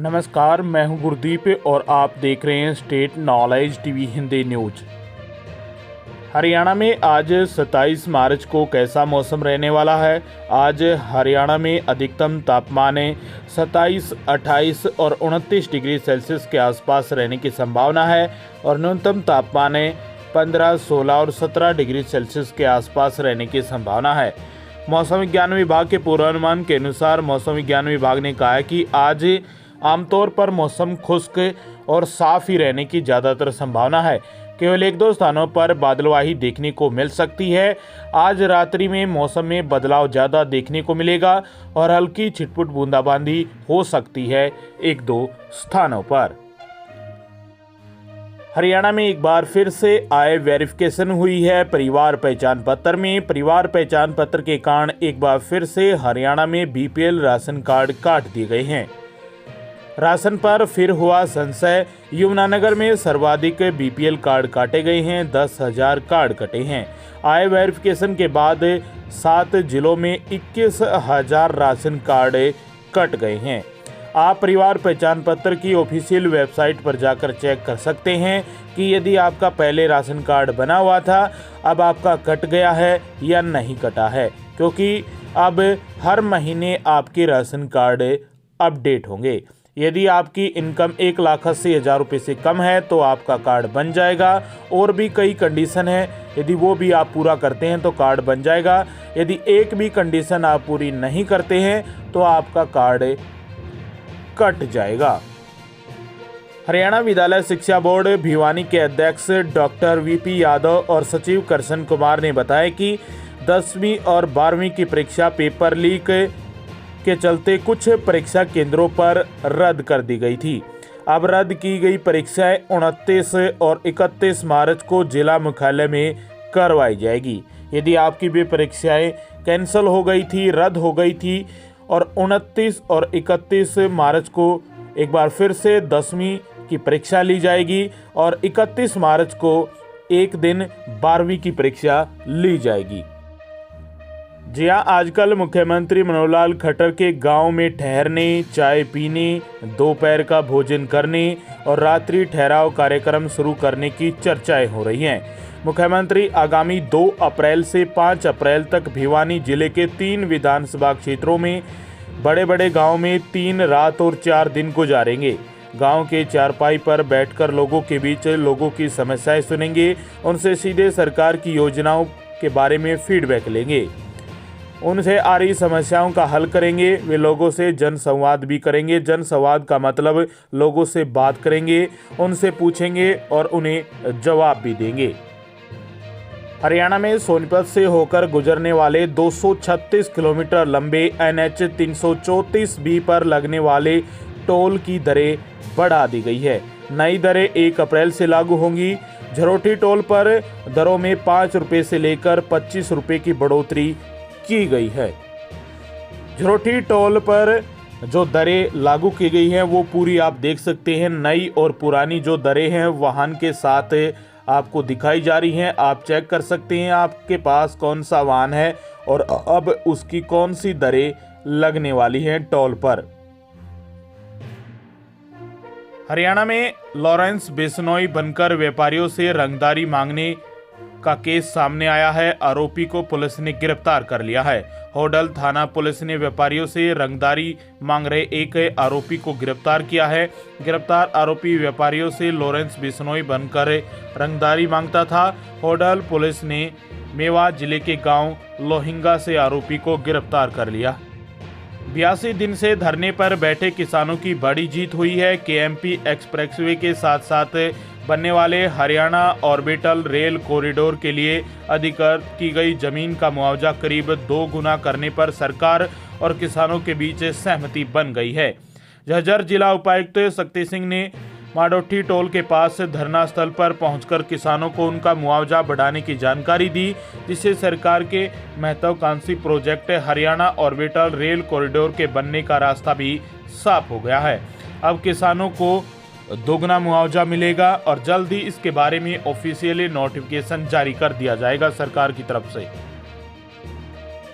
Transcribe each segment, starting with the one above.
नमस्कार, मैं हूं गुरदीप और आप देख रहे हैं state knowledge TV Hindi news. Haryana में आज 27 मार्च को कैसा मौसम रहने वाला है। आज हरियाणा में अधिकतम तापमान 27, 28 और 29 डिग्री सेल्सियस के आसपास रहने की संभावना है और न्यूनतम तापमान 15, 16 और 17 डिग्री सेल्सियस के आसपास रहने की संभावना है। मौसम विज्ञान विभाग के पूर्वानुमान के अनुसार मौसम विज्ञान विभाग ने कहा है कि आज आमतौर पर मौसम खुश्क और साफ ही रहने की ज़्यादातर संभावना है। केवल एक दो स्थानों पर बादलवाही देखने को मिल सकती है। आज रात्रि में मौसम में बदलाव ज़्यादा देखने को मिलेगा और हल्की छिटपुट बूंदाबांदी हो सकती है एक दो स्थानों पर। हरियाणा में एक बार फिर से आय वेरिफिकेशन हुई है परिवार पहचान पत्र में। परिवार पहचान पत्र के कारण एक बार फिर से हरियाणा में बीपीएल राशन कार्ड काट दिए गए हैं। राशन पर फिर हुआ संशय। यमुनानगर में सर्वाधिक बीपीएल कार्ड काटे गए हैं, 10,000 कार्ड कटे हैं। आय वेरिफिकेशन के बाद 7 जिलों में 21,000 राशन कार्ड कट गए हैं। आप परिवार पहचान पत्र की ऑफिशियल वेबसाइट पर जाकर चेक कर सकते हैं कि यदि आपका पहले राशन कार्ड बना हुआ था, अब आपका कट गया है या नहीं कटा है, क्योंकि अब हर महीने आपके राशन कार्ड अपडेट होंगे। यदि आपकी इनकम 1,80,000 रुपये से कम है तो आपका कार्ड बन जाएगा। और भी कई कंडीशन है, यदि वो भी आप पूरा करते हैं तो कार्ड बन जाएगा। यदि एक भी कंडीशन आप पूरी नहीं करते हैं तो आपका कार्ड कट जाएगा। हरियाणा विद्यालय शिक्षा बोर्ड भिवानी के अध्यक्ष डॉक्टर वीपी यादव और सचिव करशन कुमार ने बताया कि 10वीं और 12वीं की परीक्षा पेपर लीक के चलते कुछ परीक्षा केंद्रों पर रद्द कर दी गई थी। अब रद्द की गई परीक्षाएं 29 और 31 मार्च को जिला मुख्यालय में करवाई जाएगी। यदि आपकी भी परीक्षाएं कैंसिल हो गई थी, रद्द हो गई थी और 29 और 31 मार्च को एक बार फिर से 10वीं की परीक्षा ली जाएगी और 31 मार्च को एक दिन 12वीं की परीक्षा ली जाएगी। जी हाँ, आजकल मुख्यमंत्री मनोहर लाल खट्टर के गांव में ठहरने, चाय पीने, दोपहर का भोजन करने और रात्रि ठहराव कार्यक्रम शुरू करने की चर्चाएं हो रही हैं। मुख्यमंत्री आगामी 2 अप्रैल से 5 अप्रैल तक भिवानी जिले के 3 विधानसभा क्षेत्रों में बड़े बड़े गांव में 3 रात और 4 दिन गुजारेंगे। गांव के चारपाई पर बैठकर लोगों के बीच लोगों की समस्याएं सुनेंगे, उनसे सीधे सरकार की योजनाओं के बारे में फीडबैक लेंगे, उनसे आ रही समस्याओं का हल करेंगे। वे लोगों से जनसंवाद भी करेंगे। जनसंवाद का मतलब लोगों से बात करेंगे, उनसे पूछेंगे और उन्हें जवाब भी देंगे। हरियाणा में सोनीपत से होकर गुजरने वाले 236 किलोमीटर लंबे NH 334B पर लगने वाले टोल की दरें बढ़ा दी गई है। नई दरें 1 अप्रैल से लागू होंगी। झरोटी टोल पर दरों में 5 रुपये से लेकर 25 रुपये की बढ़ोतरी की गई है। झरोटी टोल पर जो दरें लागू की गई हैं वो पूरी आप देख सकते हैं। नई और पुरानी जो दरें हैं वाहन के साथ आपको दिखाई जा रही हैं। आप चेक कर सकते हैं आपके पास कौन सा वाहन है और अब उसकी कौन सी दरें लगने वाली हैं टोल पर। हरियाणा में लॉरेंस बिश्नोई बनकर व्यापारियों से रंगदारी मांगने का केस सामने आया है। आरोपी को पुलिस ने गिरफ्तार कर लिया है। होडल थाना पुलिस ने व्यापारियों से रंगदारी मांग रहे एक आरोपी को गिरफ्तार किया है। गिरफ्तार आरोपी व्यापारियों से लॉरेंस बिश्नोई बनकर रंगदारी मांगता था। होडल पुलिस ने मेवात जिले के गांव लोहिंगा से आरोपी को गिरफ्तार कर लिया। 82 दिन से धरने पर बैठे किसानों की बड़ी जीत हुई है। केएमपी एक्सप्रेसवे के साथ साथ बनने वाले हरियाणा ऑर्बिटल रेल कॉरिडोर के लिए अधिकृत की गई जमीन का मुआवजा करीब 2 गुना करने पर सरकार और किसानों के बीच सहमति बन गई है। झज्जर जिला उपायुक्त शक्ति सिंह ने माडोठी टोल के पास धरना स्थल पर पहुंचकर किसानों को उनका मुआवजा बढ़ाने की जानकारी दी, जिससे सरकार के महत्वाकांक्षी project Haryana orbital rail corridor के बनने का रास्ता भी साफ हो गया है। अब किसानों को दोगुना मुआवजा मिलेगा और जल्द ही इसके बारे में ऑफिशियली नोटिफिकेशन जारी कर दिया जाएगा सरकार की तरफ से।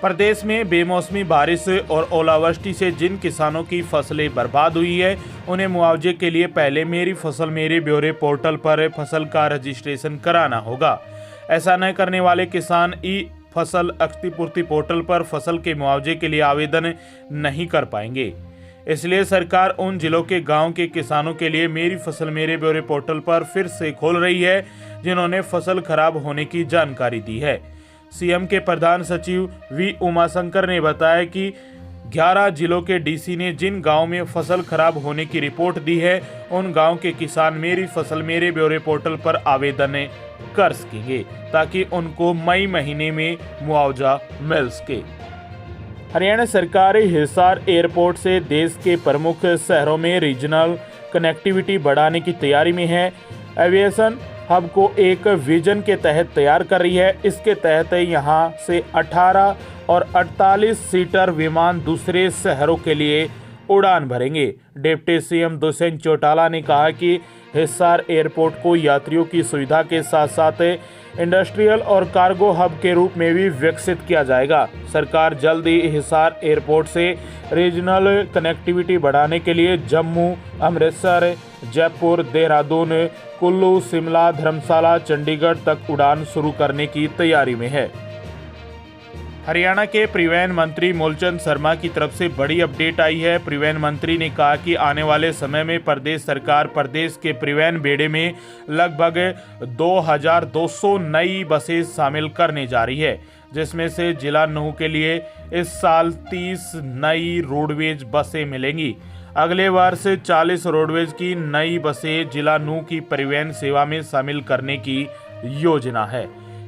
प्रदेश में बेमौसमी बारिश और ओलावृष्टि से जिन किसानों की फसलें बर्बाद हुई है, उन्हें मुआवजे के लिए पहले मेरी फसल मेरे ब्यौरे पोर्टल पर फसल का रजिस्ट्रेशन कराना होगा। ऐसा न करने वाले किसान ई फसल क्षतिपूर्ति पोर्टल पर फसल के मुआवजे के लिए आवेदन नहीं कर पाएंगे। इसलिए सरकार उन जिलों के गांव के किसानों के लिए मेरी फसल मेरे ब्यौरे पोर्टल पर फिर से खोल रही है, जिन्होंने फसल खराब होने की जानकारी दी है। सीएम के प्रधान सचिव वी उमाशंकर ने बताया कि 11 जिलों के डीसी ने जिन गांव में फसल खराब होने की रिपोर्ट दी है, उन गांव के किसान मेरी फसल मेरे ब्यौरे पोर्टल पर आवेदन कर सकेंगे, ताकि उनको मई महीने में मुआवजा मिल सके। हरियाणा सरकार हिसार एयरपोर्ट से देश के प्रमुख शहरों में रीजनल कनेक्टिविटी बढ़ाने की तैयारी में है। एविएशन हब को एक विजन के तहत तैयार कर रही है। इसके तहत यहां से 18 और 48 सीटर विमान दूसरे शहरों के लिए उड़ान भरेंगे। डिप्टी सीएम दुष्यंत चौटाला ने कहा कि हिसार एयरपोर्ट को यात्रियों की सुविधा के साथ साथ इंडस्ट्रियल और कार्गो हब के रूप में भी विकसित किया जाएगा। सरकार जल्द ही हिसार एयरपोर्ट से रीजनल कनेक्टिविटी बढ़ाने के लिए जम्मू, अमृतसर, जयपुर, देहरादून, कुल्लू, शिमला, धर्मशाला, चंडीगढ़ तक उड़ान शुरू करने की तैयारी में है। हरियाणा के परिवहन मंत्री मूलचंद शर्मा की तरफ से बड़ी अपडेट आई है। परिवहन मंत्री ने कहा कि आने वाले समय में प्रदेश सरकार प्रदेश के परिवहन बेड़े में लगभग 2200 नई बसें शामिल करने जा रही है, जिसमें से जिला नूंह के लिए इस साल 30 नई रोडवेज बसें मिलेंगी। अगले वर्ष 40 रोडवेज की नई बसें जिला नूंह की परिवहन सेवा में शामिल करने की योजना है।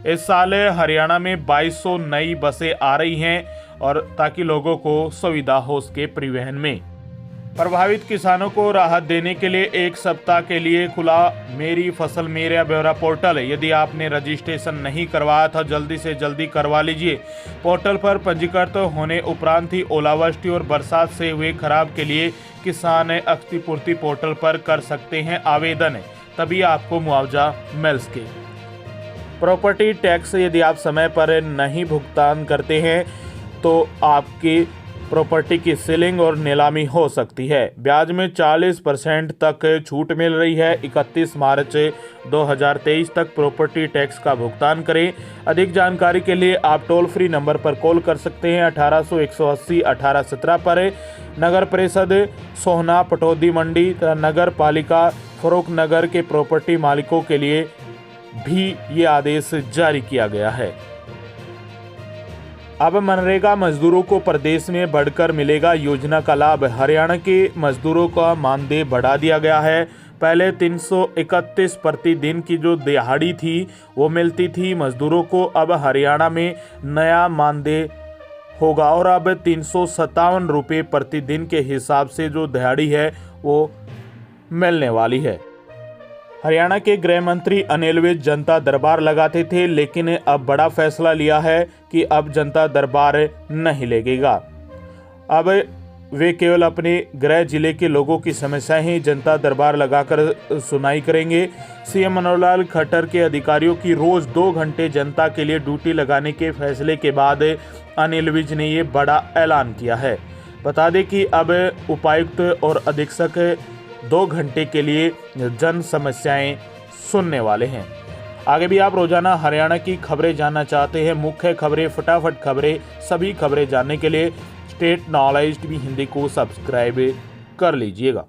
इस साल हरियाणा में 2200 नई बसें आ रही हैं, और ताकि लोगों को सुविधा हो सके परिवहन में। प्रभावित किसानों को राहत देने के लिए 1 सप्ताह के लिए खुला मेरी फसल मेरा ब्यौरा पोर्टल। यदि आपने रजिस्ट्रेशन नहीं करवाया था, जल्दी से जल्दी करवा लीजिए। पोर्टल पर पंजीकृत होने उपरांत ही ओलावृष्टि और बरसात से हुए खराब के लिए किसान क्षतिपूर्ति पोर्टल पर कर सकते हैं आवेदन, तभी आपको मुआवजा मिल सके। प्रॉपर्टी टैक्स यदि आप समय पर नहीं भुगतान करते हैं तो आपकी प्रॉपर्टी की सीलिंग और नीलामी हो सकती है। ब्याज में 40% तक छूट मिल रही है। 31 मार्च 2023 तक प्रॉपर्टी टैक्स का भुगतान करें। अधिक जानकारी के लिए आप टोल फ्री नंबर पर कॉल कर सकते हैं 1800 180 1817 पर। नगर परिषद सोहना, पटौदी मंडी, नगर पालिका फरोखनगर के प्रॉपर्टी मालिकों के लिए भी ये आदेश जारी किया गया है। अब मनरेगा मजदूरों को प्रदेश में बढ़कर मिलेगा योजना का लाभ। हरियाणा के मजदूरों का मानदेय बढ़ा दिया गया है। पहले 331 प्रतिदिन की जो दिहाड़ी थी वो मिलती थी मजदूरों को। अब हरियाणा में नया मानदेय होगा और अब 357 रुपये प्रतिदिन के हिसाब से जो दिहाड़ी है वो मिलने वाली है। हरियाणा के गृह मंत्री अनिल विज जनता दरबार लगाते थे, लेकिन अब बड़ा फैसला लिया है कि अब जनता दरबार नहीं लगेगा। अब वे केवल अपने गृह जिले के लोगों की समस्याएं ही जनता दरबार लगाकर सुनाई करेंगे। सीएम मनोहर लाल खट्टर के अधिकारियों की रोज 2 घंटे जनता के लिए ड्यूटी लगाने के फैसले के बाद अनिल विज ने ये बड़ा ऐलान किया है। बता दें कि अब उपायुक्त और अधीक्षक 2 घंटे के लिए जन समस्याएं सुनने वाले हैं। आगे भी आप रोजाना हरियाणा की खबरें जानना चाहते हैं, मुख्य खबरें, फटाफट खबरें, सभी खबरें जानने के लिए स्टेट नॉलेज टीवी हिंदी को सब्सक्राइब कर लीजिएगा।